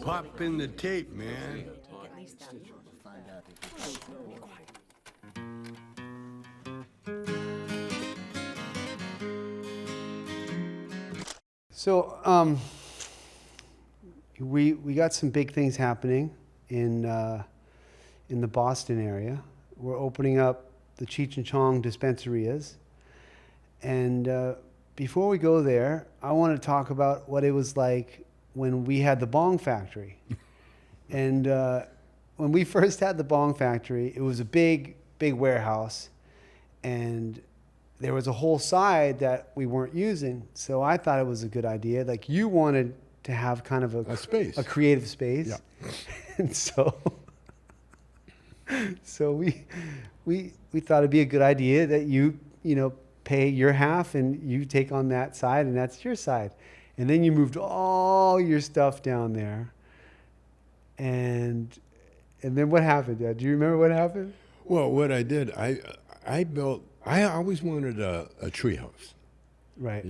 Pop in the tape, man. So we got some big things happening in the Boston area. We're opening up the Cheech and Chong Dispensorias, and before we go there, I want to talk about what it was like when we had the Bong Factory. And when we first had the Bong Factory, it was a big warehouse, and there was a whole side that we weren't using. So I thought it was a good idea. Like, you wanted to have kind of a space, a creative space. Yeah. And so we thought it'd be a good idea that you pay your half and you take on that side, and that's your side. And then you moved all your stuff down there. And then what happened, Dad? Do you remember what happened? Well, what I did, I always wanted a treehouse. Right.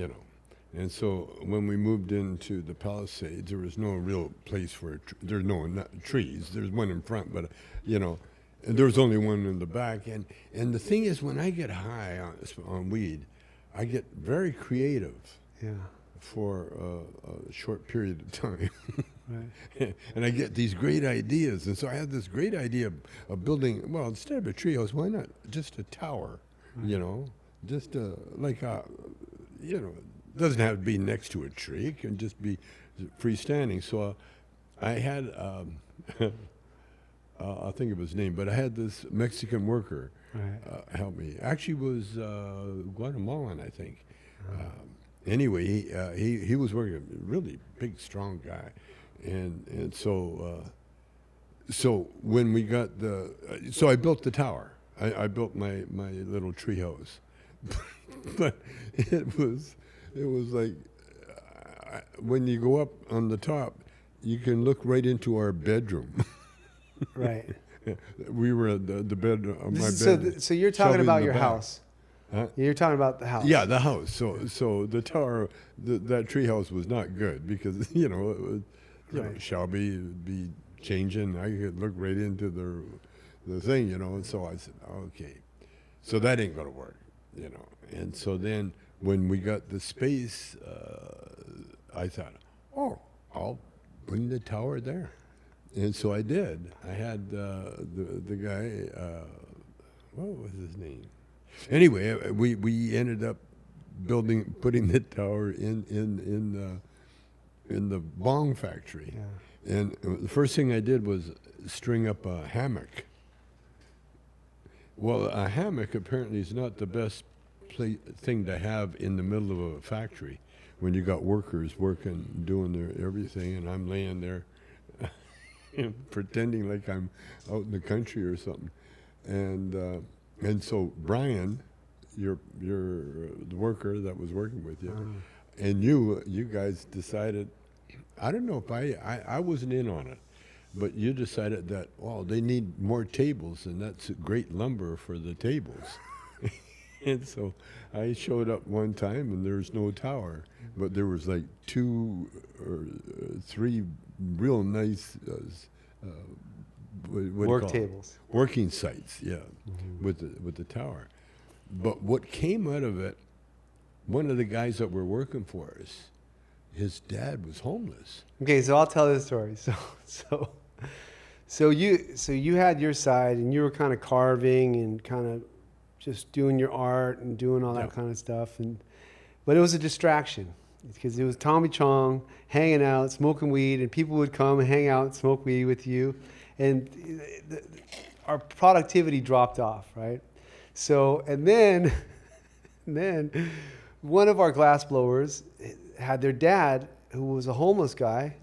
And so when we moved into the Palisades, there was no real place for there's no trees. There's one in front, but and there was only one in the back. And the thing is, when I get high on weed, I get very creative. Yeah. For a short period of time. Right. And I get these great ideas. And so I had this great idea of building, well, instead of a treehouse, why not just a tower, just it doesn't have to be next to a tree. It can just be freestanding. So I had, I'll think of his name, but I had this Mexican worker help me. Actually was Guatemalan, I think. Anyway, he was working, a really big, strong guy, and so when we got so I built the tower. I built my little treehouse, but it was like when you go up on the top, you can look right into our bedroom. Right. We were at the bed of my bed. So you're talking about your house. Huh? You're talking about the house. Yeah, the house. So the tower, that tree house was not good because it was, Shelby would be changing. I could look right into the thing, And so I said, okay, so that ain't gonna work, And so then when we got the space, I thought, I'll bring the tower there, and so I did. I had the guy. What was his name? Anyway, we ended up putting the tower in the Bong Factory, and the first thing I did was string up a hammock. Well, a hammock apparently is not the best thing to have in the middle of a factory when you got workers working, doing their everything, and I'm laying there pretending like I'm out in the country or something, and so Brian, the worker that was working with you, and you guys decided, I don't know if I wasn't in on it, but you decided that, they need more tables, and that's great lumber for the tables. And so I showed up one time, and there's no tower, but there was like 2 or 3 real nice tables, working sites, with the tower. But what came out of it, one of the guys that were working for us, his dad was homeless. Okay, so I'll tell this story. So you had your side, and you were kind of carving and kind of just doing your art and doing all that kind of stuff, but it was a distraction because it was Tommy Chong hanging out, smoking weed, and people would come and hang out and smoke weed with you. And our productivity dropped off, right? So, and then one of our glass blowers had their dad, who was a homeless guy,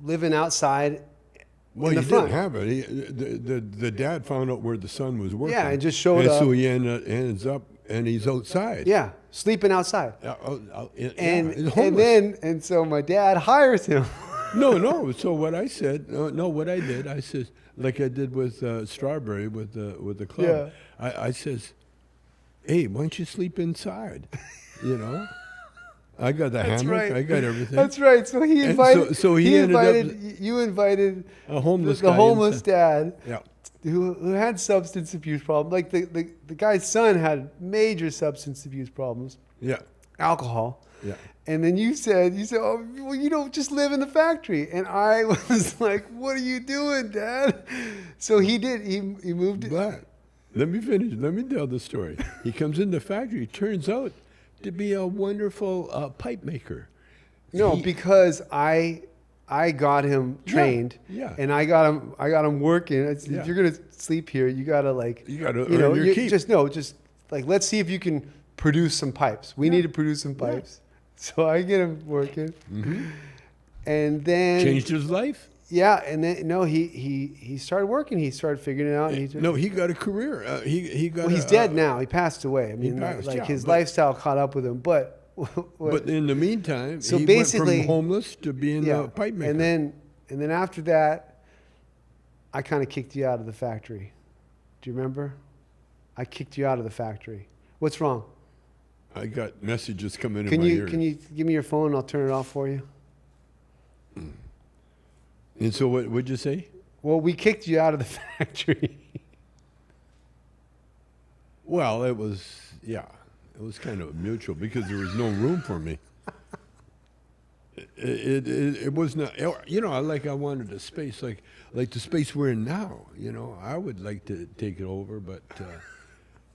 living outside. Well, he didn't have it. The dad found out where the son was working. Yeah, and just showed up. And so he ends up, and he's outside. Yeah, sleeping outside. And so my dad hires him. No. So what I said, what I did, I says, like I did with Strawberry with the club. I says, hey, why don't you sleep inside? I got the That's hammock. right. I got everything. That's right. So he And invited. so he ended up- invited. You invited A homeless the guy homeless inside. dad Yeah. who had substance abuse problems. Like the guy's son had major substance abuse problems, Yeah. alcohol. Yeah. And then you said, oh, well, you don't just live in the factory. And I was like, what are you doing, Dad? So he did. He moved. But let me finish. Let me tell the story. He comes in the factory. Turns out to be a wonderful pipe maker. No, He- because I got him trained. yeah. And I got him working. I said, Yeah. if you're gonna sleep here, you gotta You gotta earn your keep. just like let's see if you can produce some pipes. We need to produce some pipes. So I get him working. And then Changed his life. yeah, and then no, he started working. He started figuring it out. And he No, he got a career. He got. well, he's dead now. He passed away. I mean, passed, like yeah, his but- lifestyle caught up with him. But But in the meantime, So he basically- went from homeless to being a pipe maker. and then after that, I kind of kicked you out of the factory. Do you remember? I kicked you out of the factory. What's wrong? I got messages coming Can in my you ears. can you give me your phone? And I'll turn it off for you. And so what would you say? Well, we kicked you out of the factory. Well, it was kind of mutual because there was no room for me. It was not, I wanted a space like the space we're in now. I would like to take it over, but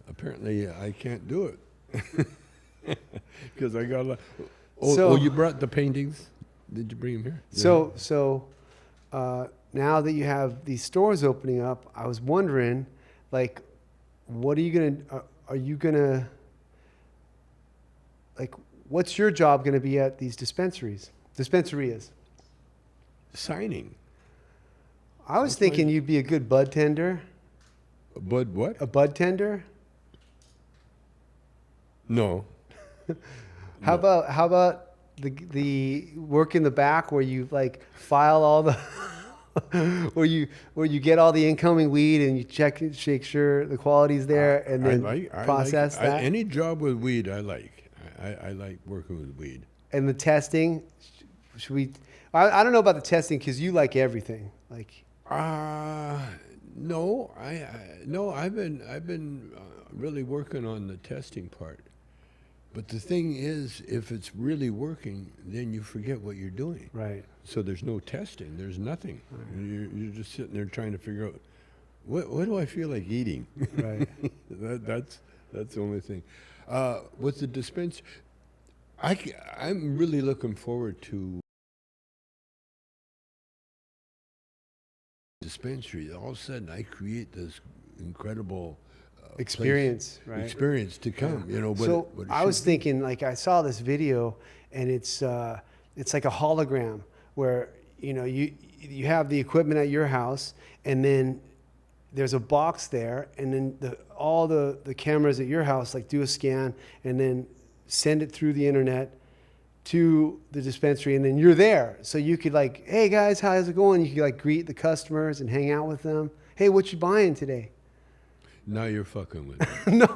apparently I can't do it because I got a lot. So- You brought the paintings? Did you bring them here? So now that you have these stores opening up, I was wondering, like, what are you gonna? Are you gonna? Like, what's your job gonna be at these dispensaries? Dispensorias. Signing. I was thinking you'd be a good bud tender. Bud what? A bud tender. No. How about the work in the back where you like file all the where you get all the incoming weed and you check it, make sure the quality's there, and then process that. Any job with weed, I like. I like working with weed. And the testing, should we? I don't know about the testing because you like everything. Like No, no. I've been really working on the testing part. But the thing is, if it's really working, then you forget what you're doing. right. So there's no testing. There's nothing. You're just sitting there trying to figure out what do I feel like eating. Right. That's the only thing. With the dispense, I'm really looking forward to dispensary. All of a sudden, I create this incredible Experience, place, right? experience to come. So what it I was should be. thinking, like, I saw this video, and it's like a hologram where you have the equipment at your house, and then there's a box there, and then all the cameras at your house like do a scan, and then send it through the internet to the dispensary, and then you're there, so you could like, hey guys, how's it going? You could like greet the customers and hang out with them. Hey, what you buying today? Now you're fucking with me. No,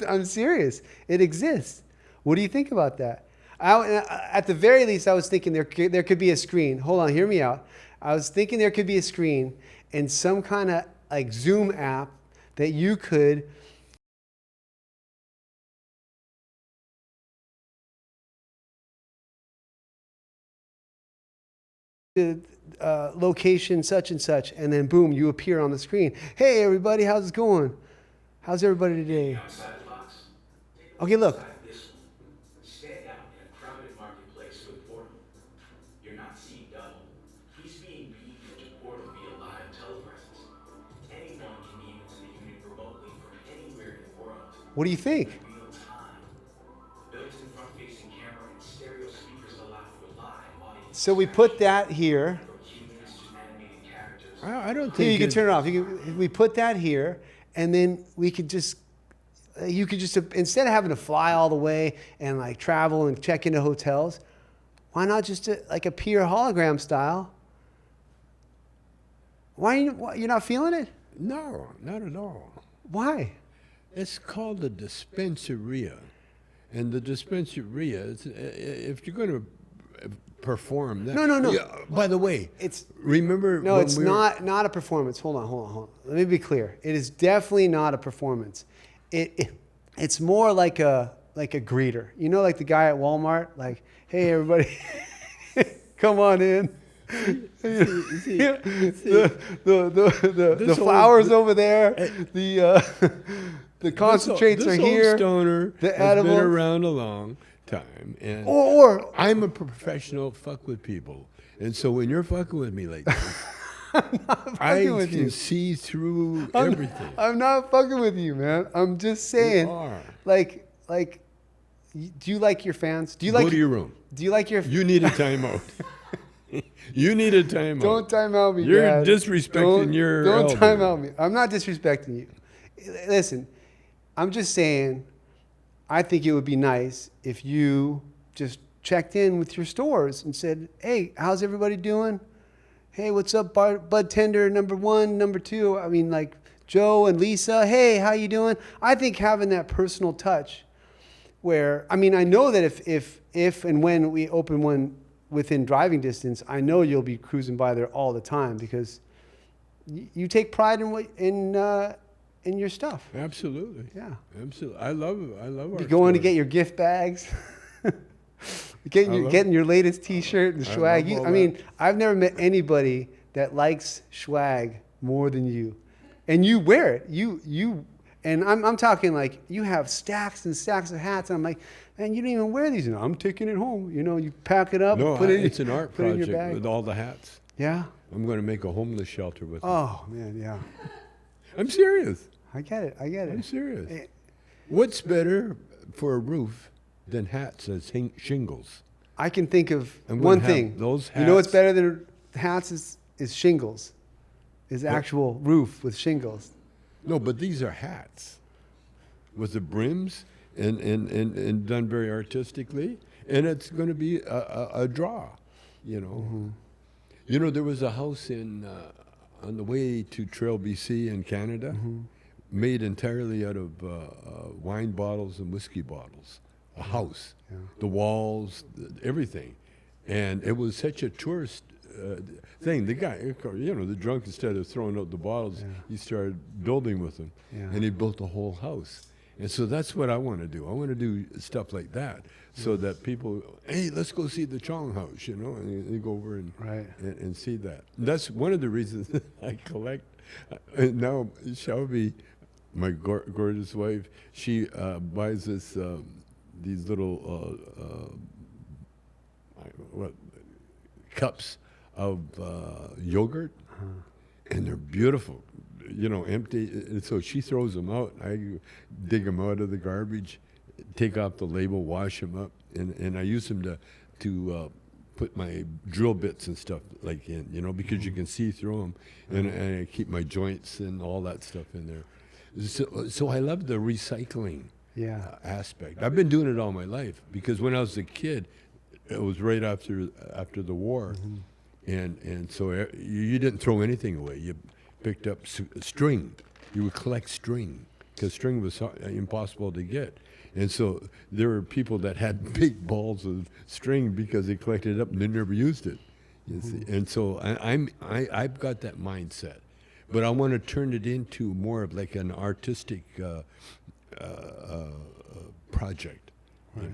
I'm serious. It exists. What do you think about that? At the very least, I was thinking there could be a screen. Hold on, hear me out. I was thinking there could be a screen and some kind of like Zoom app that you could location such and such, and then boom, you appear on the screen. Hey everybody, how's it going? How's everybody today? Outside the box. Take a Okay, look. inside this one. Stand out in a crowded marketplace with Portal. You're not seeing double. He's being beamed into Portal via live telepresence. Anyone can beam into the unit remotely from anywhere in the world. What do you think? In real time. Built-in front-facing camera and stereo speakers allow for live audience. So we put that here. From humans to animated characters. I don't Here, think you can turn it off. We put that here, and then we could just, you could just, instead of having to fly all the way and like travel and check into hotels, why not just like a peer hologram style? You're not feeling it? No, not at all. Why? It's called a dispensaria. And the Dispensorias, if you're going to perform that. No. Yeah, by the way, It's remember? no, when it's we were- not a performance. Hold on. Let me be clear. It is definitely not a performance. It's more like a greeter. You know, like the guy at Walmart, like, hey everybody, come on in. The flowers over there. The concentrates this are old here. Stoner The has edibles. been around a long time, and Or I'm a professional fuck with people, and so when you're fucking with me like this, I fucking with can you. see through everything. I'm not fucking with you, man. I'm just saying. You are. Like, do you like your fans? Do you Go like to your room. Do you like your? You need a timeout. You need a timeout. Don't time out me, You're Dad. disrespecting your Don't elder. time out me. I'm not disrespecting you. Listen, I'm just saying. I think it would be nice if you just checked in with your stores and said, "Hey, how's everybody doing? Hey, what's up, bud tender number 1, number 2? I mean, like Joe and Lisa. Hey, how you doing?" I think having that personal touch, where I mean, I know that if and when we open one within driving distance, I know you'll be cruising by there all the time because you take pride in your stuff. Absolutely. Yeah. Absolutely. I love our You're going to store. get your gift bags. Getting your latest T-shirt and I swag. love all I mean, I've never met anybody that likes swag more than you, and you wear it. You and I'm talking like you have stacks and stacks of hats. And I'm like, man, you don't even wear these. And I'm taking it home. You know, you pack it up. No, put it. it's an art put it in your project bag. with all the hats. Yeah. I'm going to make a homeless shelter with them. Oh man, yeah. I'm serious. I get it. I'm serious. Eh, What's better for a roof than hats as shingles? I can think of And one we'll have thing. those You know what's hats- better than hats is shingles. Is actual roof with shingles. No, but these are hats with the brims and done very artistically, and it's going to be a draw, you know. Mm-hmm. You know, there was a house on the way to Trail BC in Canada, Mm-hmm. made entirely out of wine bottles and whiskey bottles. A house, the walls, everything, and it was such a tourist thing. The guy, you know, the drunk, instead of throwing out the bottles, he started building with them, and he built a whole house. And so that's what I want to do. I want to do stuff like that, so that people, hey, let's go see the Chong house, you know, and they go over and see that. And that's one of the reasons I collect. And now Shelby, my gorgeous wife, she buys this. These little cups of yogurt, and they're beautiful, you know, empty. And so she throws them out. I dig them out of the garbage, take off the label, wash them up, and I use them to put my drill bits and stuff like in, you know, because you can see through them, and I keep my joints and all that stuff in there. So I love the recycling. Yeah. Aspect. I've been doing it all my life because when I was a kid, it was right after the war, and so you didn't throw anything away. You picked up string. You would collect string because string was impossible to get, and so there were people that had big balls of string because they collected it up and they never used it. You see, and so I've got that mindset, but I want to turn it into more of like an artistic. Project. You know.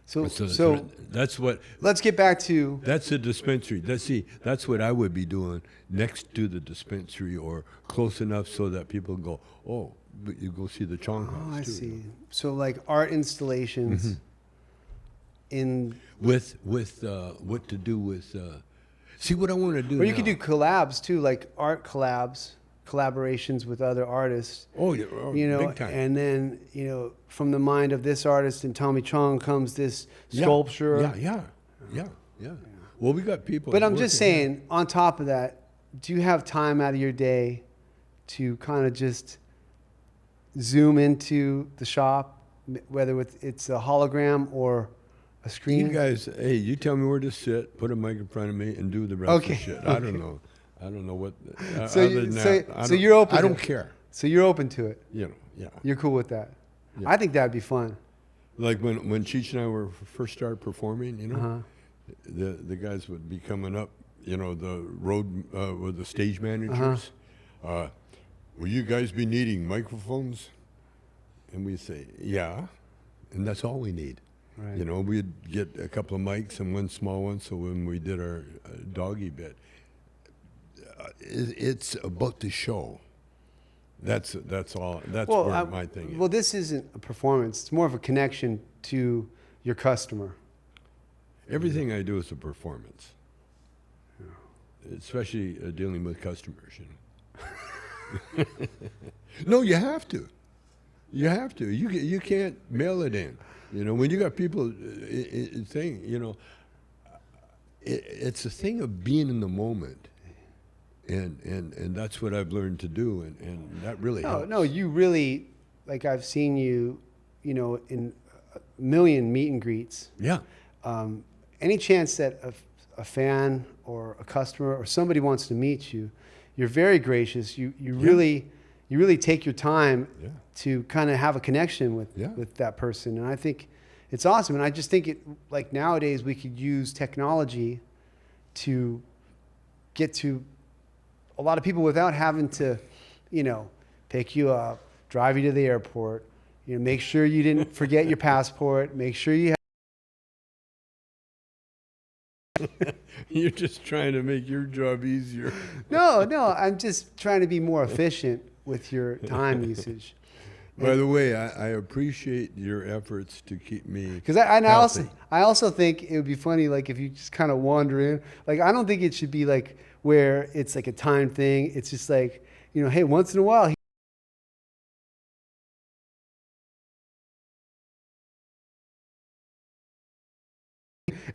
So that's what. let's get back to That's a dispensary. That's what I would be doing next to the dispensary or close enough so that people go, oh, but you go see the Chong house. Oh, I too. see. So like art installations in With what to do with. See what I want to do. or you now. could do collabs too, like art collaborations with other artists. Oh, yeah, You know, big time. and then, you know, from the mind of this artist and Tommy Chong comes this Yeah, sculpture. Yeah. Well, we got people. But I'm just working saying, on top of that, do you have time out of your day to kind of just zoom into the shop, whether it's a hologram or a screen? You guys, hey, you tell me where to sit, put a mic in front of me, and do the rest of Okay, the shit. I don't know. I don't know what. So other you- than so- that, I so don't- you're open I to don't it. care. So you're open to it. You know, yeah. You're cool with that. Yeah. I think that'd be fun. Like when Cheech and I were first started performing, you know, Uh-huh. the guys would be coming up, you know, the road with the stage managers. Will you guys be needing microphones? And we say, yeah, and that's all we need. Right. You know, we'd get a couple of mics and one small one. So when we did our doggy bit, it's about the show. That's all. That's where my thing is. Well, this isn't a performance. It's more of a connection to your customer. Everything I do is a performance, especially dealing with customers. You know. No, you have to. You have to. You can't mail it in. You know, when you got people saying, you know, it's a thing of being in the moment, and that's what I've learned to do, and that really helps. No, you really, like I've seen you, you know, in a million meet and greets. Yeah. Any chance that a fan or a customer or somebody wants to meet you, you're very gracious. You really take your time to kind of have a connection with that person. And I think it's awesome. And I just think like nowadays we could use technology to get to a lot of people without having to, you know, pick you up, drive you to the airport, you know, make sure you didn't forget your passport, make sure you You're just trying to make your job easier. No, I'm just trying to be more efficient with your time usage. By the way, I appreciate your efforts to keep me Because I also think it would be funny, like if you just kind of wander in. Like I don't think it should be like where it's like a time thing. It's just like, you know, hey, once in a while.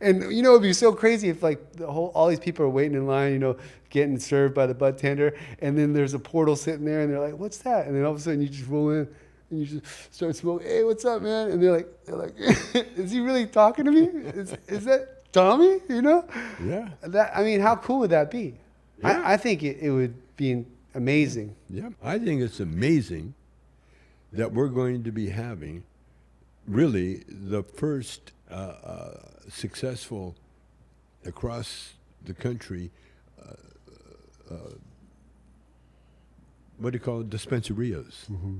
And you know, it'd be so crazy if like all these people are waiting in line, you know, getting served by the bud-tender, and then there's a portal sitting there, and they're like, "What's that?" And then all of a sudden, you just roll in, and you just start smoking. Hey, what's up, man? And they're like, "Is he really talking to me? Is that Tommy?" You know? Yeah. I mean, how cool would that be? Yeah. I think it would be amazing. Yeah. I think it's amazing that we're going to be having really the first successful across the country, what do you call it, dispensorias. Mm-hmm.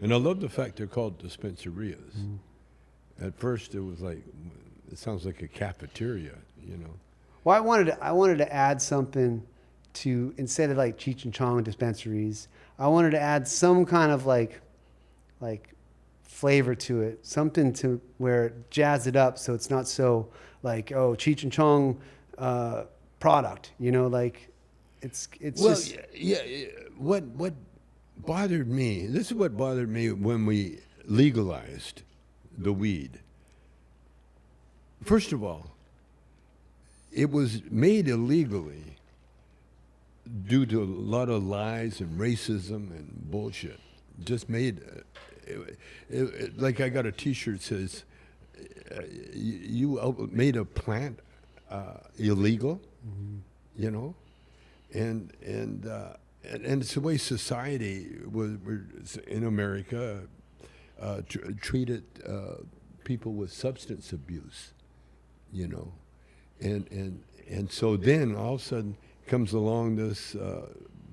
And I love the fact they're called dispensorias. Mm-hmm. At first it was like, it sounds like a cafeteria, you know. Well, I wanted to add something to, instead of like Cheech and Chong dispensaries, I wanted to add some kind of like flavor to it, something to where it jazz it up so it's not so like, oh, Cheech and Chong product, you know, like it's well, just what bothered me, this is what bothered me when we legalized the weed. First of all, it was made illegally due to a lot of lies and racism and bullshit. Just made like I got a T-shirt that says, "You made a plant illegal," you know, and it's the way society was in America treated people with substance abuse, you know, and so then all of a sudden comes along this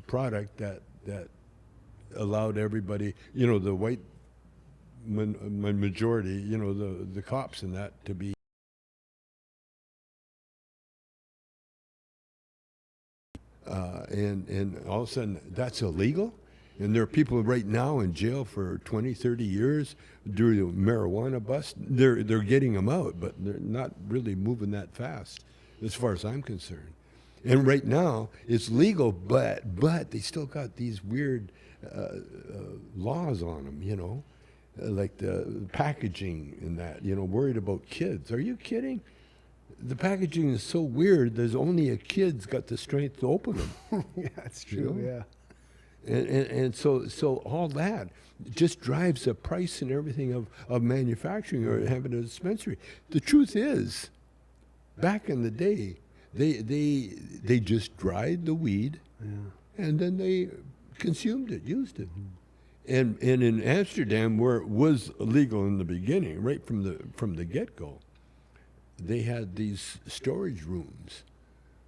product that allowed everybody, you know, the white majority, you know, the cops and that to be and all of a sudden that's illegal, and there are people right now in jail for 20, 30 years due to marijuana bust. They're getting them out, but they're not really moving that fast as far as I'm concerned. And right now it's legal, but they still got these weird laws on them, you know, like the packaging and that, you know, worried about kids. Are you kidding? The packaging is so weird, there's only a kid's got the strength to open them. yeah, that's true. You know? Yeah. And so all that just drives the price and everything of manufacturing or having a dispensary. The truth is, back in the day, they just dried the weed, and then they consumed it, used it. And in Amsterdam, where it was illegal in the beginning, right from the get-go, they had these storage rooms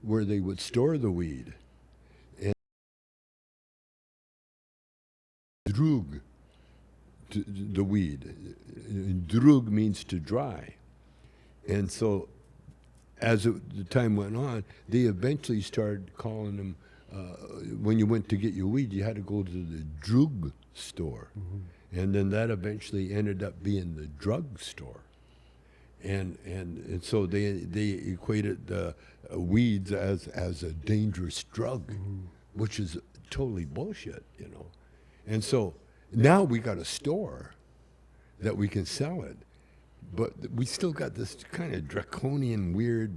where they would store the weed. And droog, the weed. Droog means to dry. And so as the time went on, they eventually started calling them, when you went to get your weed, you had to go to the droog store. And then that eventually ended up being the drug store. And so they equated weeds as a dangerous drug, which is totally bullshit, you know. And so now we got a store that we can sell it, but we still got this kind of draconian weird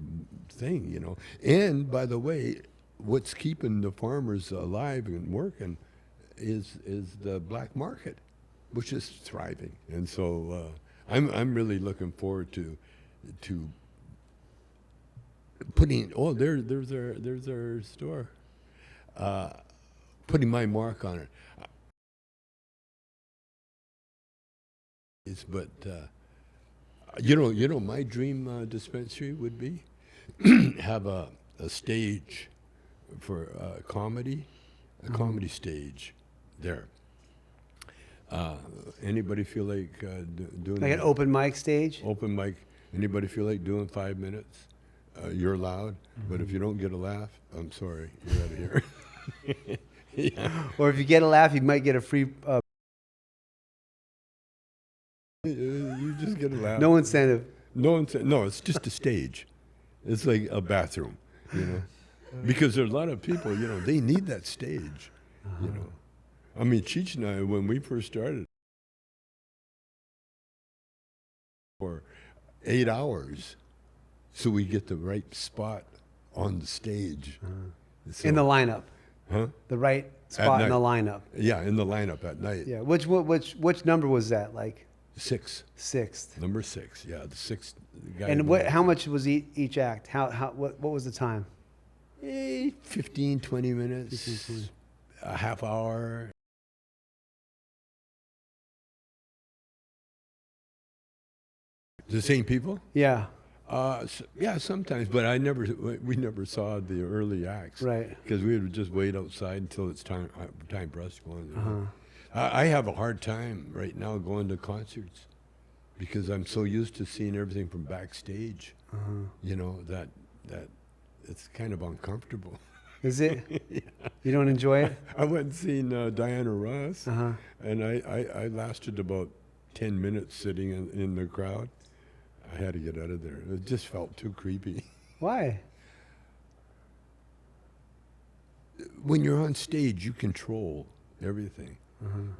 thing, you know. And by the way, what's keeping the farmers alive and working is the black market, which is thriving. And so I'm really looking forward to putting there's our store, putting my mark on it. But you know, my dream dispensary would be have a stage for comedy, a comedy stage there. Anybody feel like doing Like an open mic stage? open mic? Anybody feel like doing 5 minutes? You're allowed, but if you don't get a laugh, I'm sorry, you're out of here. Yeah. Or if you get a laugh, you might get a free, You just get a laugh. no incentive. No, it's just a stage. It's like a bathroom, you know, because there's a lot of people, you know, they need that stage, you know. I mean, Cheech and I, when we first started, for 8 hours, so we get the right spot on the stage. So- In the lineup. huh? The right spot in the lineup. Yeah, in the lineup at night. Yeah. Which number was that? Like 6, sixth. number 6. Yeah, the 6th guy. And how much was each act? What was the time? 15, 20 minutes, a half hour. The same people? Yeah. Yeah, sometimes, but we never saw the early acts. Right. Because we would just wait outside until it's time for us to go in. I have a hard time right now going to concerts because I'm so used to seeing everything from backstage. You know, that it's kind of uncomfortable. Is it? You don't enjoy it? I went and seen Diana Ross, Uh-huh. and I lasted about 10 minutes sitting in the crowd. I had to get out of there. It just felt too creepy. Why? When you're on stage, you control everything.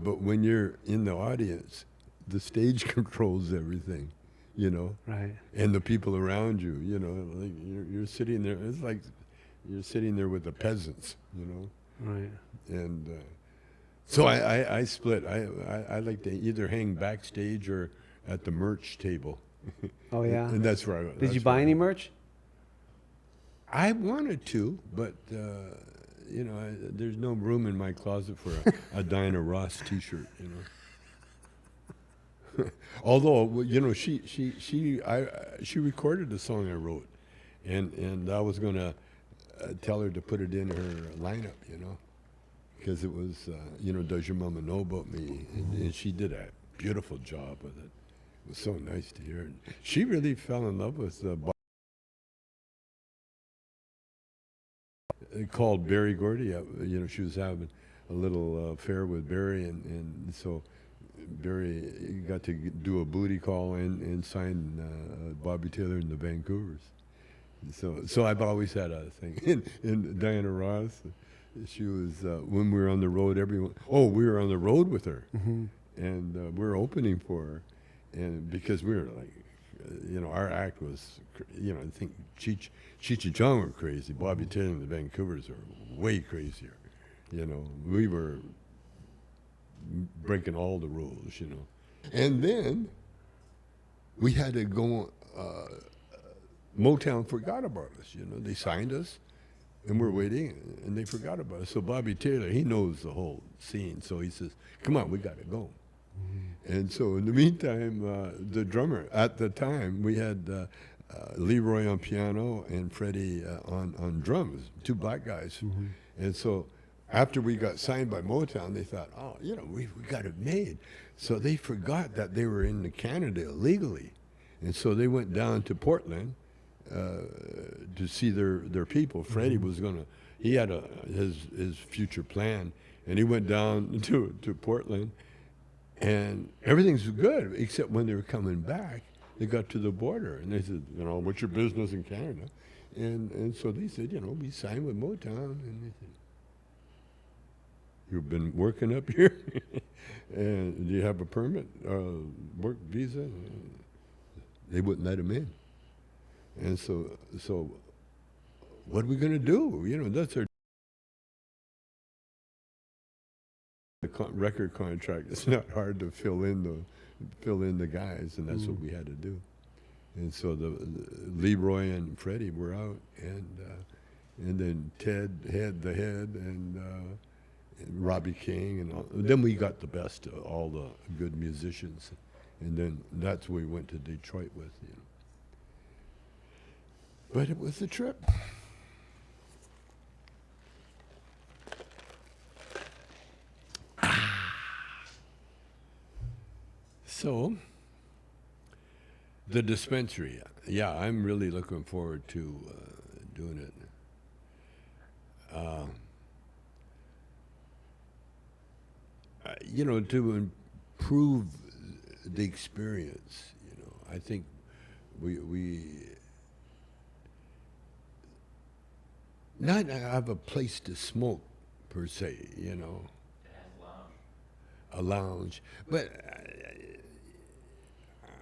But when you're in the audience, the stage controls everything, you know? Right. And the people around you, you know, like you're sitting there. It's like you're sitting there with the peasants, you know? Right. And so I split. I like to either hang backstage or at the merch table. Oh yeah. And that's where I. Did that's you where buy any merch? I wanted to, but you know, there's no room in my closet for a Diana Ross T-shirt. You know. Although, you know, she recorded a song I wrote, and I was gonna tell her to put it in her lineup. You know, because it was, you know, Does Your Mama Know About Me? And she did a beautiful job with it. It was so nice to hear. She really fell in love with called Barry Gordy. You know, she was having a little affair with Barry, and so Barry got to do a booty call and sign Bobby Taylor and the Vancouvers. So I've always had a thing. And Diana Ross, she was, when we were on the road, we were on the road with her. And we were opening for her. And because we were like, you know, our act was, you know, I think Cheech and Chong were crazy. Bobby Taylor and the Vancouvers are way crazier. You know, we were breaking all the rules, you know. And then we had to go, Motown forgot about us, you know. They signed us, And we're waiting, and they forgot about us. So Bobby Taylor, he knows the whole scene. So he says, come on, we got to go. And so in the meantime, the drummer, at the time, we had Leroy on piano and Freddie on drums, two black guys. And so after we got signed by Motown, they thought, oh, you know, we got it made. So they forgot that they were in Canada illegally. And so they went down to Portland to see their people. Freddie was he had his future plan, and he went down to Portland, and everything's good, except when they were coming back, they got to the border, and they said, you know, what's your business in Canada? And so they said, you know, we signed with Motown, and they said, you've been working up here, and do you have a permit, work visa? They wouldn't let him in. And so what are we going to do? You know, that's our record contract. It's not hard to fill in the guys, and that's what we had to do. And so the Leroy and Freddie were out, and then Ted had the head, and Robbie King, and then we got the best of all the good musicians, and then that's what we went to Detroit with, you know. But it was a trip. So, the dispensary. Yeah, I'm really looking forward to doing it. You know, to improve the experience, you know, I think we not have a place to smoke per se, you know. A lounge. But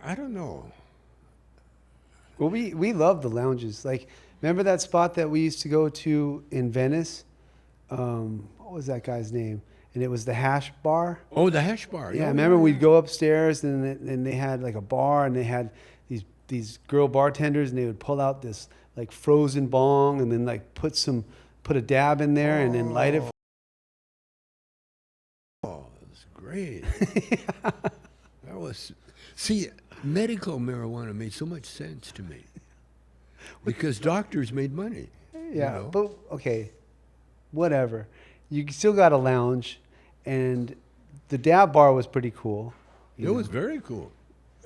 I don't know. Well, we love the lounges. Like, remember that spot that we used to go to in Venice? What was that guy's name? And it was the Hash Bar. Oh, the Hash Bar. Yeah, remember we'd go upstairs and they had like a bar, and they had these girl bartenders, and they would pull out this like frozen bong and then like put a dab in there and then light it. Oh, that's great. That was, see, medical marijuana made so much sense to me because doctors made money. Yeah, you know? but okay, whatever. You still got a lounge, and the dab bar was pretty cool. It was very cool.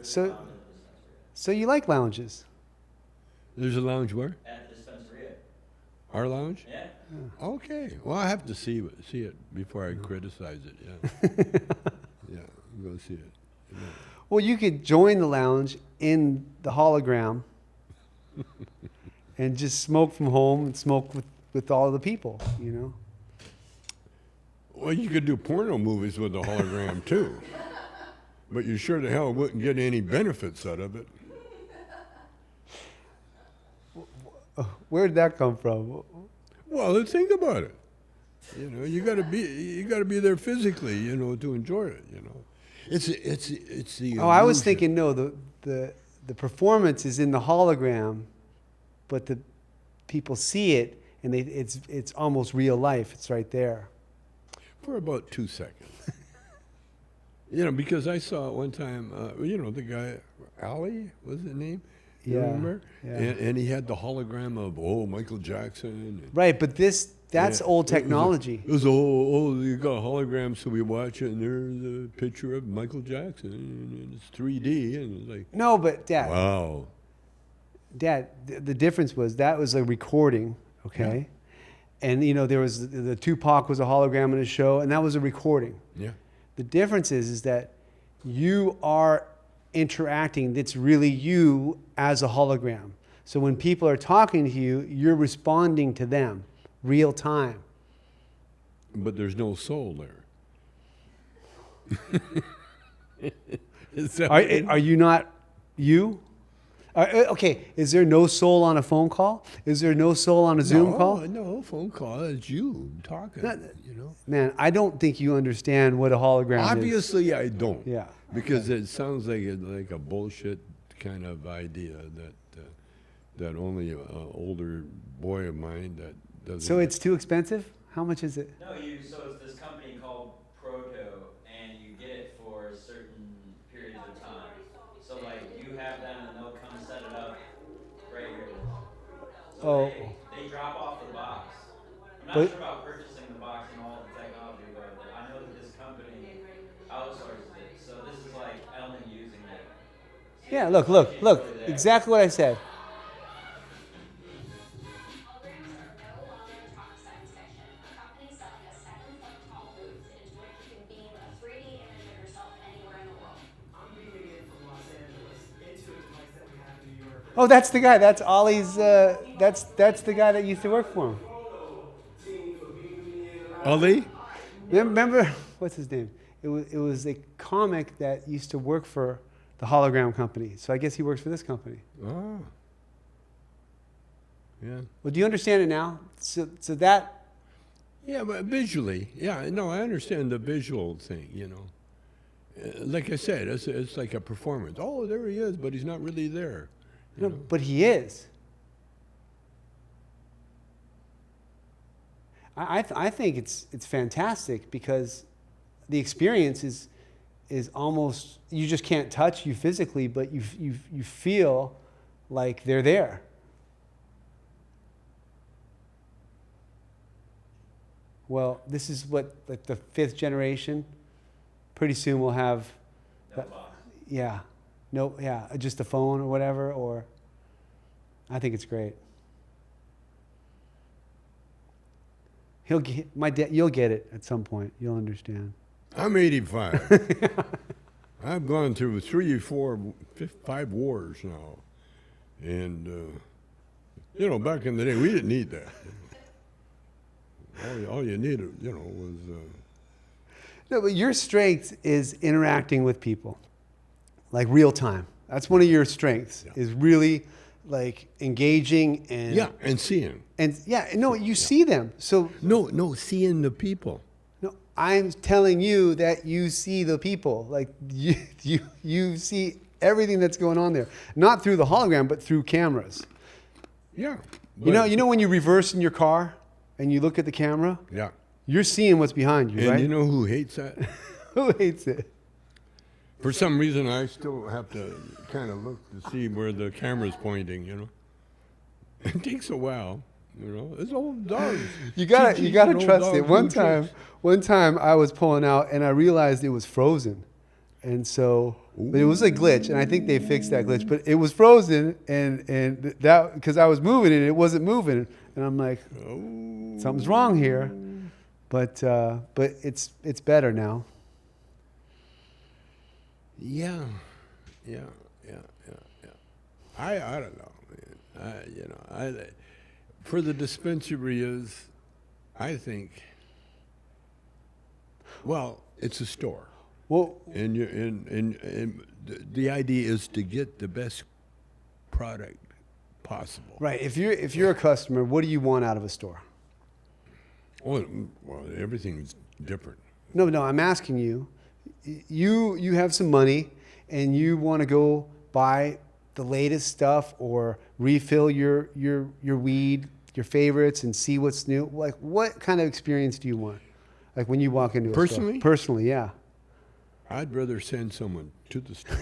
So you like lounges? There's a lounge where? At the Dispensorias. Our lounge? Yeah. Okay. Well, I have to see it before I criticize it. Yeah. Yeah, go see it. Yeah. Well, you could join the lounge in the hologram and just smoke from home and smoke with all the people, you know? Well, you could do porno movies with the hologram too, but you sure the hell wouldn't get any benefits out of it. Where did that come from? Well, let's think about it. You know, you got to be there physically, you know, to enjoy it. You know, it's the. Oh, I was illusion. thinking no, the performance is in the hologram, but the people see it, and it's almost real life. It's right there. For about 2 seconds. You know, because I saw it one time, you know, the guy, Ali, was his name? You Yeah, remember? yeah. And he had the hologram of, Michael Jackson. And Right, but that's yeah, old technology. It was you got a hologram, so we watch it, and there's a picture of Michael Jackson, and it's 3D, and it's like, No, but Dad, wow. the difference was that was a recording, okay? And, you know, there was the Tupac was a hologram in a show, and that was a recording. Yeah. The difference is that you are interacting. It's really you as a hologram. So when people are talking to you, you're responding to them real time. But there's no soul there. Is that Are you not you? Okay, is there no soul on a phone call? Is there no soul on a Zoom call? No, phone call. It's you talking, you know. Man, I don't think you understand what a hologram is. Obviously, I don't. Yeah. Because it sounds like a bullshit kind of idea that only an older boy of mine that doesn't. So it's too expensive? How much is it? No, so it's this company called Proto, and you get it for certain periods of time. So like you have them, and they'll come set it up right here. So Oh. they drop off the box. I'm not But- sure about purchasing the box and all the technology, but I know that this company outsources it. So this is like Ellen using it. Yeah, look. Exactly what I said. Holograms are no longer talk science fiction. A company selling a 7-foot tall booth into which you can beam a 3D image of yourself anywhere in the world. I'm beaming in from Los Angeles into a device that we have in New York. Oh, that's the guy. That's Ollie's. That's the guy that used to work for him. Ali? Remember what's his name? It was a comic that used to work for the Hologram company. So I guess he works for this company. Oh. Yeah. Well, do you understand it now? So that. Yeah, but visually, yeah, no, I understand the visual thing, you know. Like I said, it's like a performance. Oh, there he is, but he's not really there. No, but he is. I think it's fantastic because the experience is almost, you just can't touch you physically, but you feel like they're there. Well, this is what, like the 5th generation. Pretty soon we'll have, yeah, no, yeah, just a phone or whatever. Or I think it's great. You'll get it at some point. You'll understand. I'm 85. I've gone through 3, 4, 5 wars now. And, you know, back in the day, we didn't need that. All you needed, you know, was... No, but your strength is interacting with people, like real time. That's one of your strengths, is really like engaging and... Yeah, and seeing. And yeah, no, you see them. So No, seeing the people. no, I'm telling you that you see the people. Like you see everything that's going on there. Not through the hologram, but through cameras. Yeah. You know when you reverse in your car and you look at the camera? Yeah. You're seeing what's behind you, And right? you know who hates that? Who hates it? For some reason, I still have to kind of look to see where the camera's pointing, you know. It takes a while, you know. It's old dogs. You gotta Cheech and old trust it. dogs do One time I was pulling out and I realized it was frozen. And so but it was a glitch, and I think they fixed that glitch. But it was frozen, and that because I was moving it, it wasn't moving, and I'm like, something's wrong here. But it's better now. Yeah. I don't know, man. For the dispensarias, I think. Well, it's a store, Well, and the idea is to get the best product possible. right. If you're a customer, what do you want out of a store? Well, everything's different. No, I'm asking you. You have some money, and you want to go buy the latest stuff or refill your weed, your favorites, and see what's new. Like, what kind of experience do you want? Like when you walk into a Personally? store. Personally, yeah. I'd rather send someone to the store.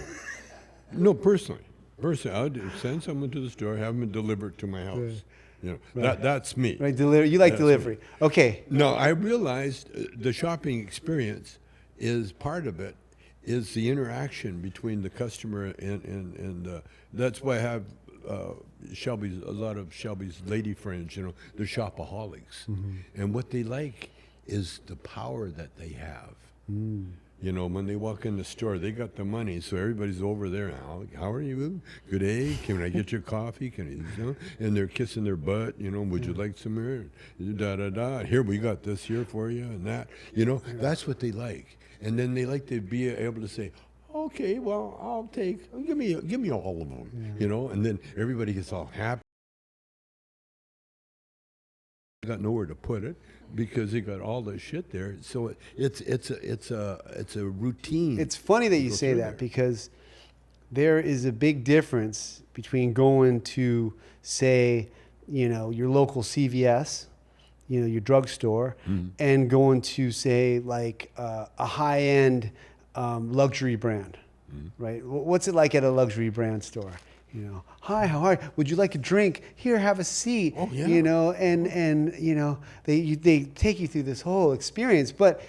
No, personally, I'd send someone to the store, have them delivered to my house. Right. You know, Right. that's me. Right. You like That's delivery. Okay. No, I realized the shopping experience is part of it, is the interaction between the customer and that's why I have a lot of Shelby's lady friends, you know, they're shopaholics. Mm-hmm. And what they like is the power that they have. You know, when they walk in the store, they got the money, so everybody's over there now. How are you? Good day. Can I get your coffee? Can you know? And they're kissing their butt. You know, would you like some here? Da da da. Here, we got this here for you and that. You know, that's what they like. And then they like to be able to say, okay, well, I'll take. Give me all of them. You know, and then everybody gets all happy. Got nowhere to put it because they got all the shit there. So it's a routine. It's funny that you Go say through that there. because there is a big difference between going to, say, you know, your local CVS your drugstore, and going to say like a high-end luxury brand, right? What's it like at a luxury brand store? Hi, how are you? Would you like a drink? Here, have a seat. Oh, yeah. And they take you through this whole experience, but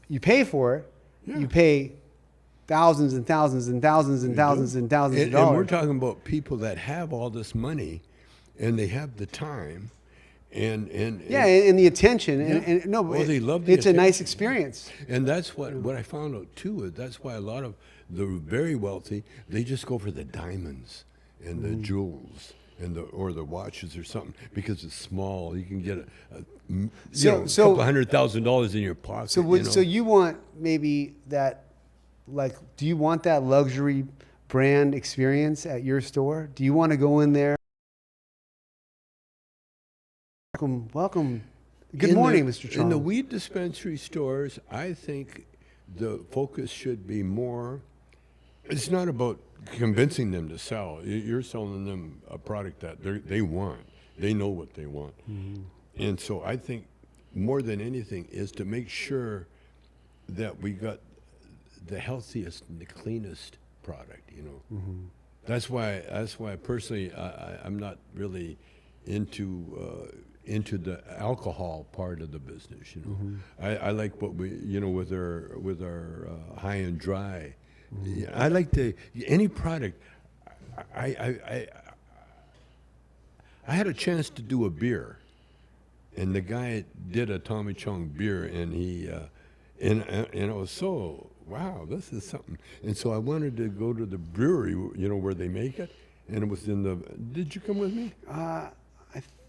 you pay for it. Yeah. You pay thousands and thousands and thousands and thousands and thousands of And dollars. we're talking about people that have all this money, and they have the time, and the attention, and no, Well, they love the it's a nice attention. experience. And that's what I found out too. Is that's why a lot of the very wealthy, they just go for the diamonds and the jewels and the watches or something, because it's small. You can get a couple $100,000 in your pocket. So you want maybe that, like, do you want that luxury brand experience at your store? Do you want to go in there? Welcome. Good morning, Mr. Chong. In the weed dispensary stores, I think the focus should be more. It's not about convincing them to sell. You're selling them a product that they want. They know what they want. And so I think more than anything is to make sure that we got the healthiest and the cleanest product, That's why personally I'm not really into the alcohol part of the business, I like what we, with our high and dry. I like any product. I had a chance to do a beer, and the guy did a Tommy Chong beer, and he and it was so, wow, this is something. And so I wanted to go to the brewery, where they make it, and it was in the. Did you come with me?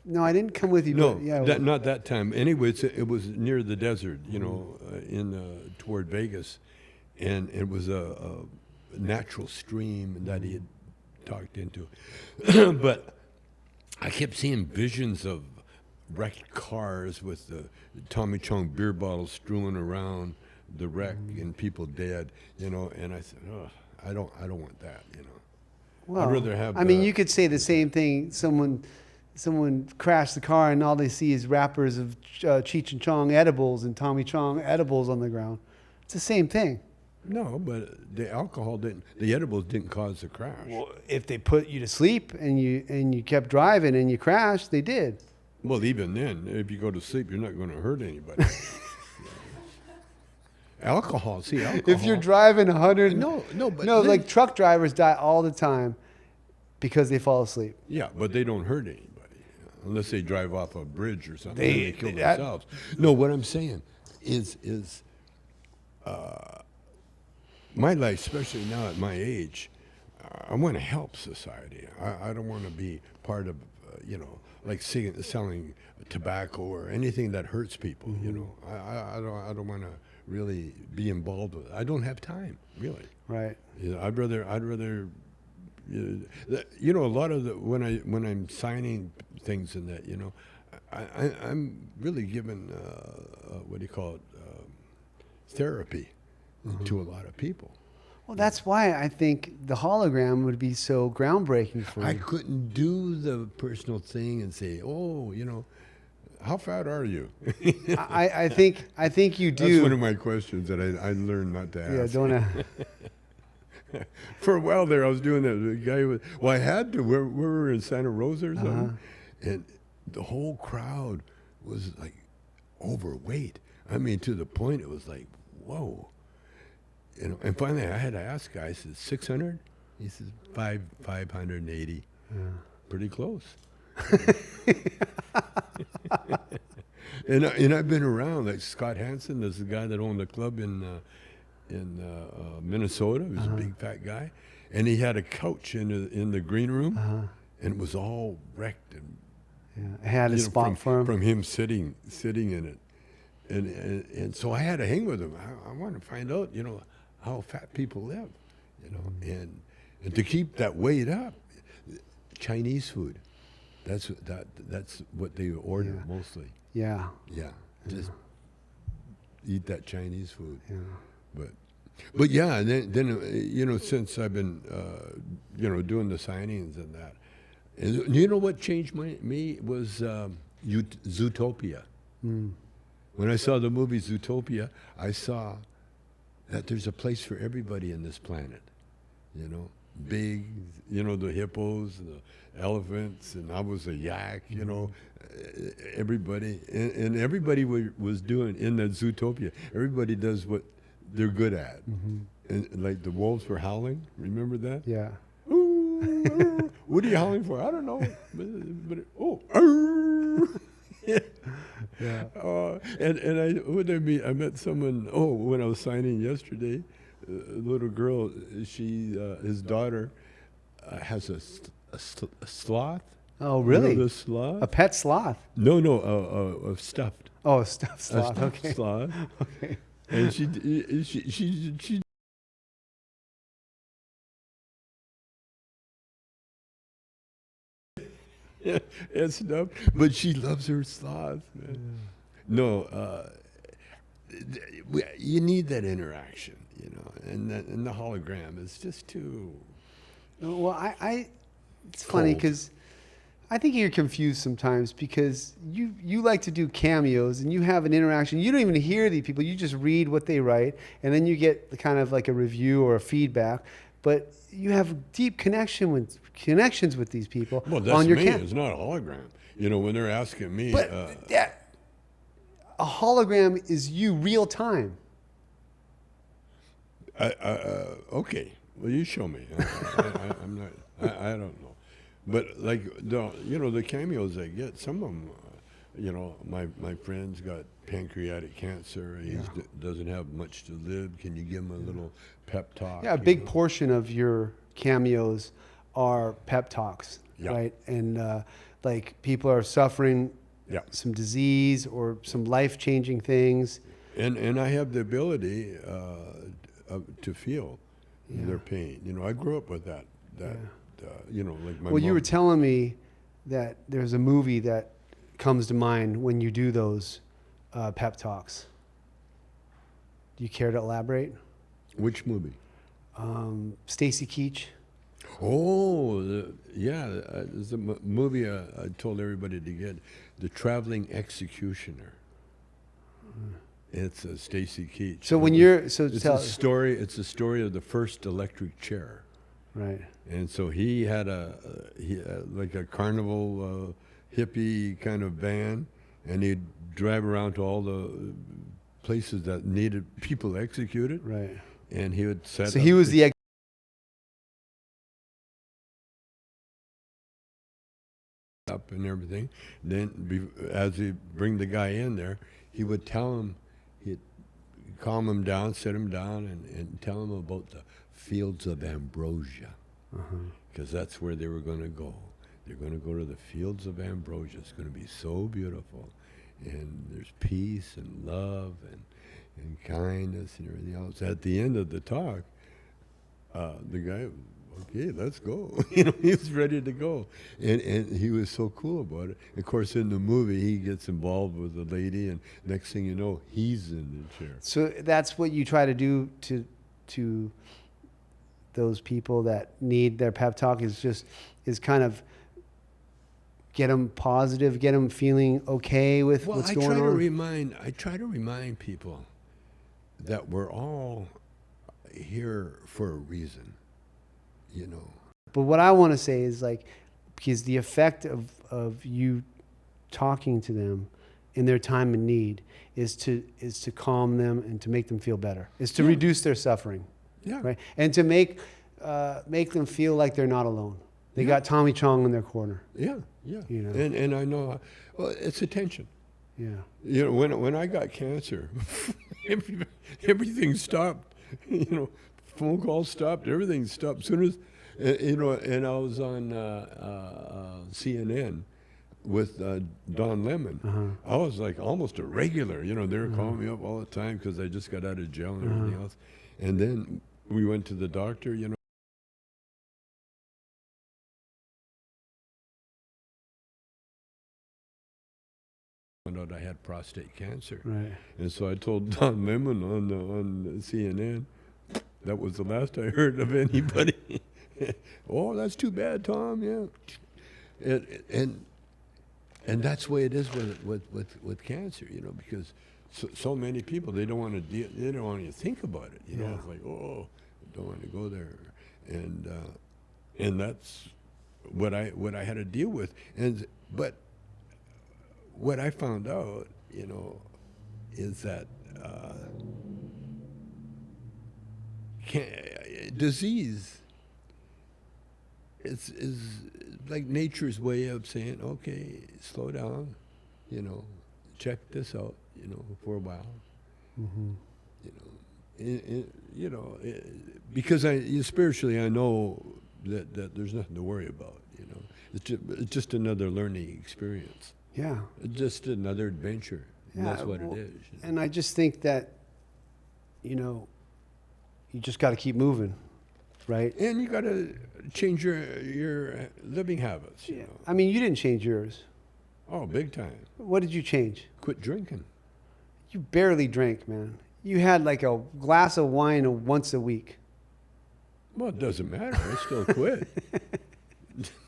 No, I didn't come with you. No, but yeah, not that time. Anyway, it was near the desert, in toward Vegas, and it was a natural stream that he had talked into. But I kept seeing visions of wrecked cars with the Tommy Chong beer bottles strewn around the wreck and people dead, and I said, oh, I don't want that, well, I'd rather have. I mean, you could say the same thing. Someone crashed the car and all they see is wrappers of Cheech and Chong edibles and Tommy Chong edibles on the ground. It's the same thing. No, but the the edibles didn't cause the crash. Well, if they put you to sleep and you kept driving and you crashed, they did. Well, even then, if you go to sleep, you're not going to hurt anybody. Alcohol. If you're driving 100, but like truck drivers die all the time because they fall asleep. Yeah, but they don't hurt anybody unless they drive off a bridge or something. They They kill themselves. No, what I'm saying is my life, especially now at my age, I want to help society. I don't want to be part of, like selling tobacco or anything that hurts people. I don't want to really be involved with it. I don't have time, really. Right. I'd rather. A lot of when I'm signing things and that, I'm really given what do you call it, therapy to a lot of people. Well, that's why I think the hologram would be so groundbreaking for you. I couldn't do the personal thing and say, oh, how fat are you? I think you do. That's one of my questions that I learned not to ask. Yeah, don't. For a while there, I was doing that. The guy was, I had to. We were in Santa Rosa or something, and the whole crowd was like overweight. I mean, to the point it was like, whoa. And finally I had to ask the guy, I said, 600? He says, 580. Pretty close. And I've been around, like Scott Hansen, there's the guy that owned the club in Minnesota. He was a big fat guy, and he had a couch in the green room, and it was all wrecked and It had a spot for him. from him sitting in it, and so I had to hang with him. I want to find out, how fat people live, and to keep that weight up. Chinese food, that's what they order mostly. Yeah. Yeah, just eat that Chinese food. Yeah. But yeah, and then since I've been doing the signings and that, and what changed me was Zootopia. When I saw the movie Zootopia, I saw that there's a place for everybody in this planet. You know, big, you know, the hippos, the elephants, and I was a yak, you know, everybody. And everybody was doing, in that Zootopia, everybody does what they're good at. And like the wolves were howling, remember that? Yeah. Ooh, what are you howling for? I don't know. Arr. Yeah. I met someone. Oh, when I was signing yesterday, a little girl. His daughter has a sloth. Oh, You know really? the sloth? A pet sloth? No, a stuffed. Oh, a stuffed sloth. A stuffed Okay. sloth. Okay. And she yeah, and stuff. But she loves her sloth, man. No, you need that interaction, you know, and the hologram is just too. Well, it's funny Cold. because I think you're confused sometimes because you like to do cameos and you have an interaction. You don't even hear these people. You just read what they write, and then you get kind of like a review or a feedback. But you have deep connections with these people Well, that's on your me. cam. It's not a hologram. You know, when they're asking me. But a hologram is you real time. Okay. Well, you show me. I'm not. I don't know. But like the cameos I get, some of them, my friend's got pancreatic cancer. He doesn't have much to live. Can you give him a little pep talk? Yeah, a big portion of your cameos are pep talks, Yeah. right? And like people are suffering Yeah. some disease or some life-changing things. And I have the ability to feel their pain. You know, I grew up with that. Like my Well, you mom. were telling me that there's a movie that comes to mind when you do those pep talks. Do you care to elaborate? Which movie? Stacy Keach. Oh, there's a movie I told everybody to get, The Traveling Executioner. It's Stacy Keach. So when you're It's a story of the first electric chair. right. And so he had like a carnival hippie kind of van, and he'd drive around to all the places that needed people executed, Right. and he would set So up he was the up and everything. Then as he bring the guy in there, he would tell him, he'd calm him down, sit him down, and tell him about the fields of ambrosia, because that's where they were going to go. They're going to go to the fields of ambrosia. It's going to be so beautiful, and there's peace and love and kindness and everything else. At the end of the talk, the guy, okay, let's go. He was ready to go, and he was so cool about it. Of course, in the movie, he gets involved with the lady, and next thing you know, he's in the chair. So that's what you try to do to those people that need their pep talk is kind of get them positive, get them feeling okay with what's going on. I try to remind people that we're all here for a reason, you know. But what I want to say is like, because the effect of you talking to them in their time of need is to calm them and to make them feel better, is to reduce their suffering. Yeah. Right. And to make them feel like they're not alone. They got Tommy Chong in their corner. Yeah, yeah. You know. And I know, well, it's attention. Yeah. You know, when I got cancer, everything stopped. You know, phone calls stopped. Everything stopped. As soon as, and I was on CNN with Don Lemon. I was like almost a regular. You know, they were calling me up all the time because I just got out of jail and everything else. And then we went to the doctor. You know. Found out I had prostate cancer. Right. And so I told Don Lemon on CNN, that was the last I heard of anybody. Oh, that's too bad, Tom. Yeah. And And that's the way it is with cancer, you know, because so many people, they don't want to they don't want to think about it, you know. Yeah. It's like, oh, I don't want to go there, and that's what I had to deal with. But what I found out, you know, is that disease is like nature's way of saying, okay, slow down, you know, check this out, you know, for a while. You know, because spiritually I know that there's nothing to worry about, you know. It's just another learning experience. Yeah. It's just another adventure. And that's what well, it is. You know? And I just think that, you know, you just got to keep moving, right? And you got to change your living habits. You know. I mean, you didn't change yours. Oh, big time. What did you change? Quit drinking. You barely drank, man. You had like a glass of wine once a week. Well, it doesn't matter. I still quit.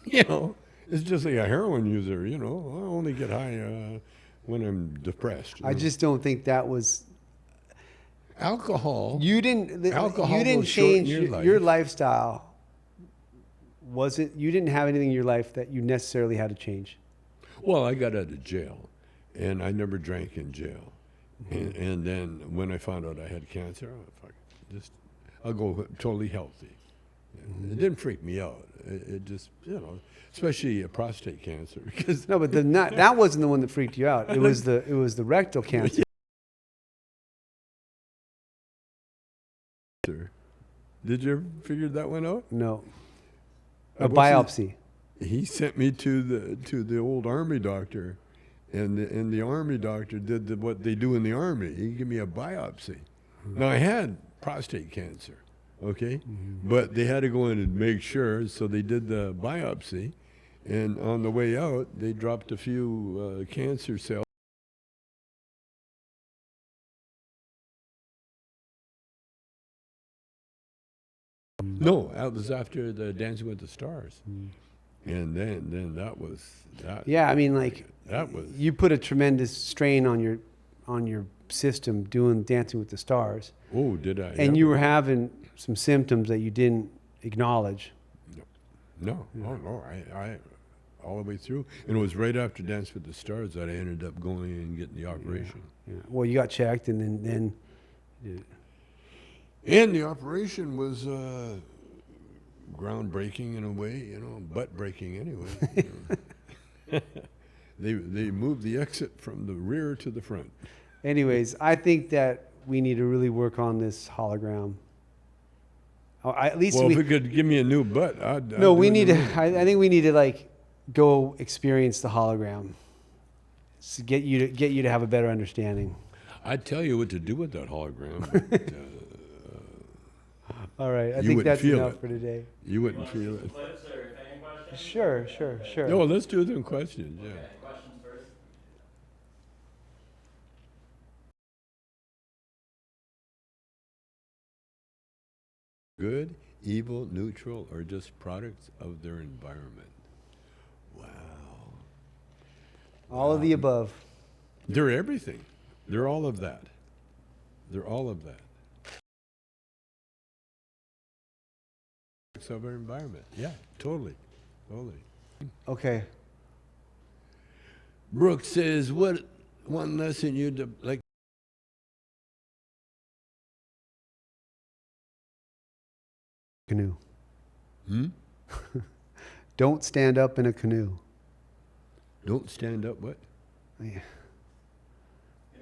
You know, it's just like a heroin user. You know, I only get high when I'm depressed. I just don't think that was. Alcohol. You didn't. Alcohol You didn't will shorten change your your life. lifestyle. Wasn't you didn't have anything in your life that you necessarily had to change? Well, I got out of jail, and I never drank in jail. And then when I found out I had cancer, I'll go totally healthy. It didn't freak me out. It just, you know, especially prostate cancer, because No, but that wasn't the one that freaked you out. It was the rectal cancer. Did you ever figure that one out? No, a What's biopsy. He sent me to the old army doctor, and the army doctor did what they do in the army. He gave me a biopsy. Now I had prostate cancer, okay, but they had to go in and make sure, so they did the biopsy, and on the way out they dropped a few cancer cells. No, that was after the Dancing with the Stars, and then that was that. Yeah, I mean, like That was you put a tremendous strain on your system doing Dancing with the Stars, oh, did I? and you were having some symptoms that you didn't acknowledge. No, I all the way through, and it was right after Dance with the Stars that I ended up going and getting the operation. Yeah. Well, you got checked, and then And the operation was groundbreaking in a way, you know, butt breaking anyway. You know. They moved the exit from the rear to the front. anyways, I think that we need to really work on this hologram. At least Well, if it could give me a new butt, I'd no, do we it need to. immediately. I think we need to like go experience the hologram. To get you to have a better understanding. I'd tell you what to do with that hologram. But, All right, I You think wouldn't that's feel enough it. for today. you wouldn't Want to feel see some it. clips or fan questions? Sure. No, let's do them questions. Yeah. Okay, questions first. Good, evil, neutral, or just products of their environment. Wow. All of the above. They're everything. They're all of that. They're all of that. Products of our environment. Yeah, totally. Okay. Brooke says, what one lesson you'd like? Canoe. Hmm? Don't stand up in a canoe. Don't stand up, what? Yeah.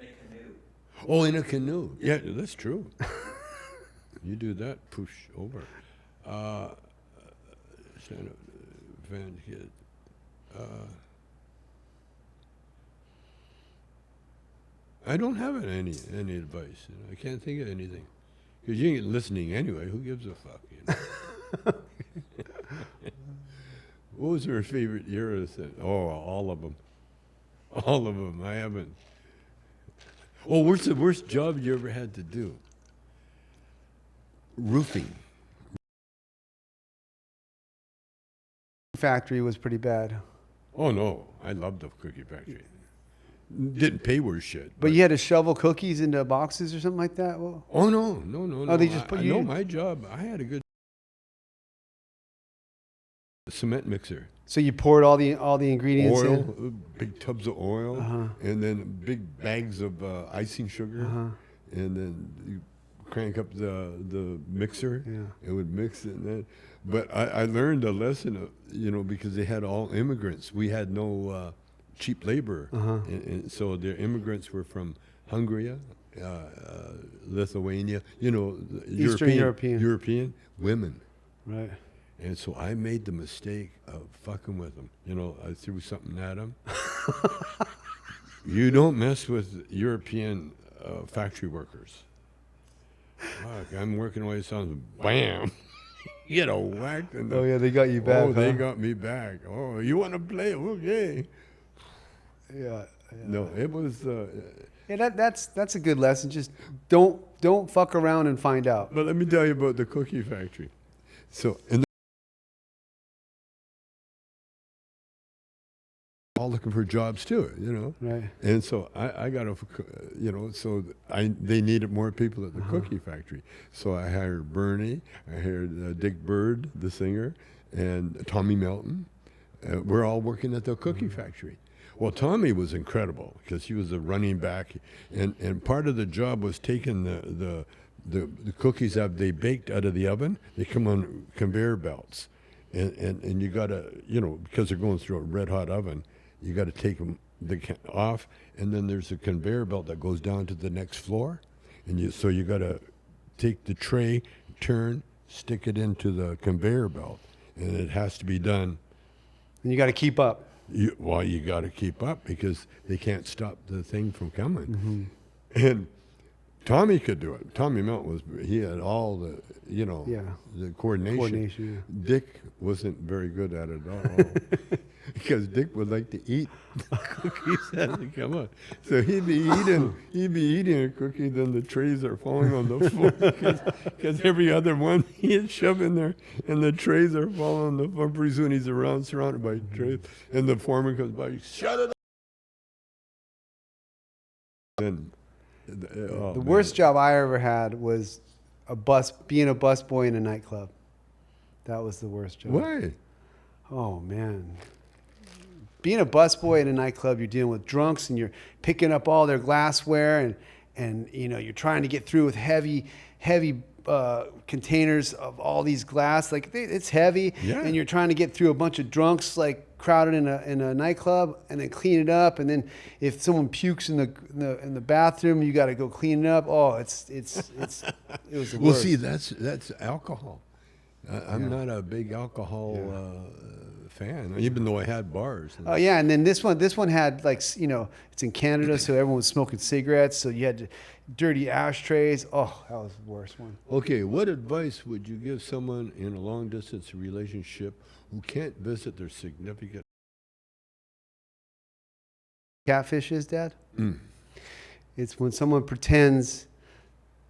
In a canoe. Oh, in a canoe. Yeah, that's true. You do that, push over. Stand up, van kid. I don't have any advice. You know? I can't think of anything. Because you ain't listening anyway. Who gives a fuck? You know? What was her favorite era? Oh, all of them. All of them. I haven't. Oh, what's the worst job you ever had to do? Roofing. Factory was pretty bad. Oh no, I loved the cookie factory. Didn't pay worth shit. But you had to shovel cookies into boxes or something like that? Well, Oh no. Oh, they just put you No, in- my job. I had a good cement mixer. so you poured all the ingredients Oil, in? big tubs of oil, Uh-huh. and then big bags of icing sugar, Uh-huh. and then you crank up the mixer. Yeah. It would mix it. And then, but I learned a lesson, because they had all immigrants. We had no cheap labor, Uh-huh. and so the immigrants were from Hungary, Lithuania. Eastern European women. Right. And so I made the mistake of fucking with them. I threw something at them. You don't mess with European factory workers. Fuck, I'm working away, sounds bam. Whacked. In the, Oh yeah, they got you back. Oh, they huh? got me back. Oh, you want to play? Okay. Yeah. No, it was. Yeah, that's a good lesson. Just don't fuck around and find out. But let me tell you about the cookie factory. So, all looking for jobs too, Right. And so I got they needed more people at the cookie factory. So I hired Bernie, I hired Dick Bird, the singer, and Tommy Melton. We're all working at the cookie factory. Well, Tommy was incredible because he was a running back, and part of the job was taking the cookies that they baked out of the oven. They come on conveyor belts, and you gotta because they're going through a red hot oven. You got to take them off, and then there's a conveyor belt that goes down to the next floor, and you got to take the tray, turn, stick it into the conveyor belt, and it has to be done. And you got to keep up. You got to keep up because they can't stop the thing from coming. And Tommy could do it. Tommy Melton he had all the the coordination. Dick wasn't very good at it at all. Because Dick would like to eat the cookies as they come out. So he'd be eating a cookie, then the trays are falling on the floor because every other one he'd shove in there, and the trays are falling on the floor. Pretty soon he's surrounded by trays, and the foreman comes by, shut it up. Then, The worst job I ever had was being a busboy in a nightclub. That was the worst job. Why? Oh man. Being a busboy in a nightclub, you're dealing with drunks and you're picking up all their glassware and you're trying to get through with heavy containers of all these glass. Like it's heavy, Yeah. and you're trying to get through a bunch of drunks like crowded in a nightclub, and then clean it up. And then if someone pukes in the bathroom, you got to go clean it up. Oh, it was the Well, worst. see, that's alcohol. I'm not a big alcohol fan, even though I had bars. Oh yeah, and then this one had it's in Canada, so everyone was smoking cigarettes, so you had dirty ashtrays. Oh, that was the worst one. Okay, what advice would you give someone in a long distance relationship who can't visit their significant? Catfish is, Dad? It's when someone pretends,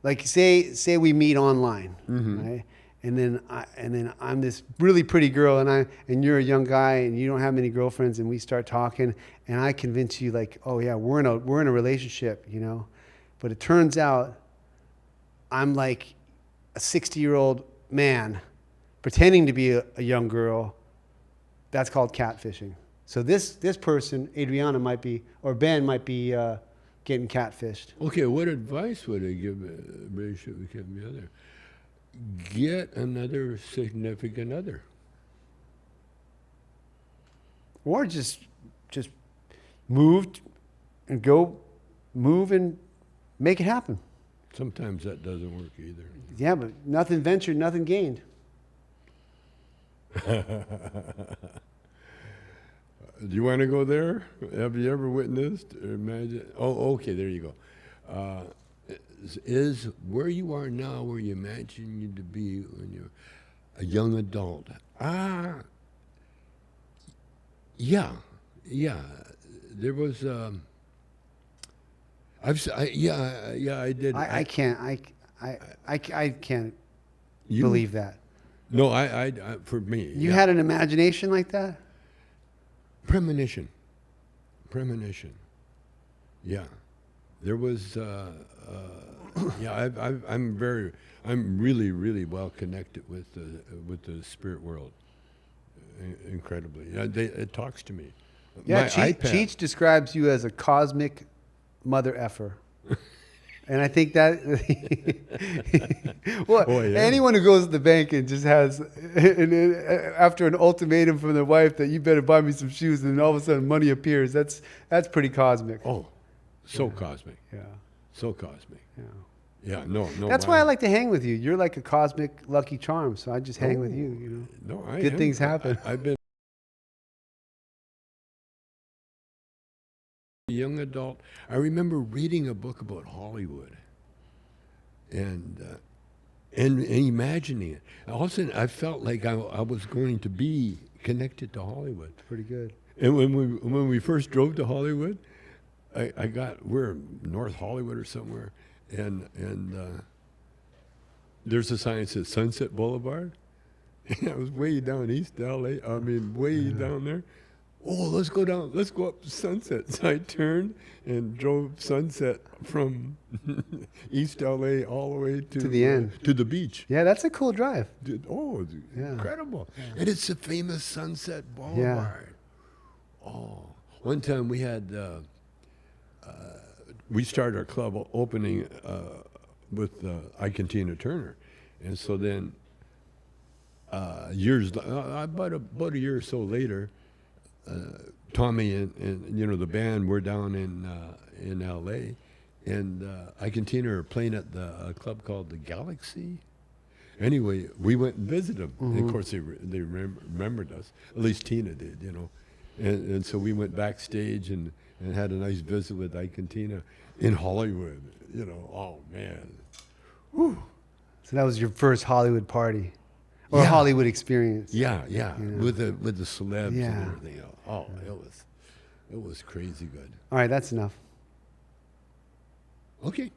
like say we meet online, right? And then I'm this really pretty girl, and you're a young guy, and you don't have many girlfriends, and we start talking, and I convince you like, oh yeah, we're in a relationship, but it turns out I'm like a 60-year-old man pretending to be a young girl. That's called catfishing. So this person, Adriana, might be, or Ben might be getting catfished. Okay, what advice would I give a relationship with the other? Get another significant other. Or just move and make it happen. Sometimes that doesn't work either. Yeah, but nothing ventured, nothing gained. Do you want to go there? Have you ever witnessed or imagined? Oh, okay, there you go. Is where you are now where you imagine you to be when you're a young adult? Yeah. There was. I did. I can't You- believe that. No, I for me. You yeah. had an imagination like that? Premonition. Yeah, there was. Yeah, I'm really well connected with the spirit world. Incredibly, it talks to me. Yeah, My iPad. Cheech describes you as a cosmic mother effer. And I think that, well, Oh, yeah. anyone who goes to the bank and just has, after an ultimatum from their wife that you better buy me some shoes, and then all of a sudden money appears, that's pretty cosmic. Oh, so cosmic. Yeah. So cosmic. Yeah. Yeah, no. That's why I like to hang with you. You're like a cosmic lucky charm, so I just hang with you, know. No, Good things happen. I've been a young adult. I remember reading a book about Hollywood and imagining it. All of a sudden, I felt like I was going to be connected to Hollywood. Pretty good. And when we first drove to Hollywood, we're in North Hollywood or somewhere, and there's a sign that says Sunset Boulevard. And I was way down East LA. I mean, way down there. Oh, let's go up Sunset. So I turned and drove Sunset from East LA all the way to the end. To the beach. Yeah, that's a cool drive. It's Yeah. incredible. And it's the famous Sunset Boulevard. Oh, one time we had, we started our club opening with Ike and Tina Turner. And so then about a year or so later, Tommy and the band were down in L.A. and Ike and Tina are playing at a club called the Galaxy. Anyway, we went and visited them. Mm-hmm. And of course, they remembered us. At least Tina did, And so we went backstage and had a nice visit with Ike and Tina in Hollywood. Oh man. Whew. So that was your first Hollywood party or Yeah. Hollywood experience. Yeah. With the celebs Yeah. and everything else. Oh, it was crazy good. All right, that's enough. Okay.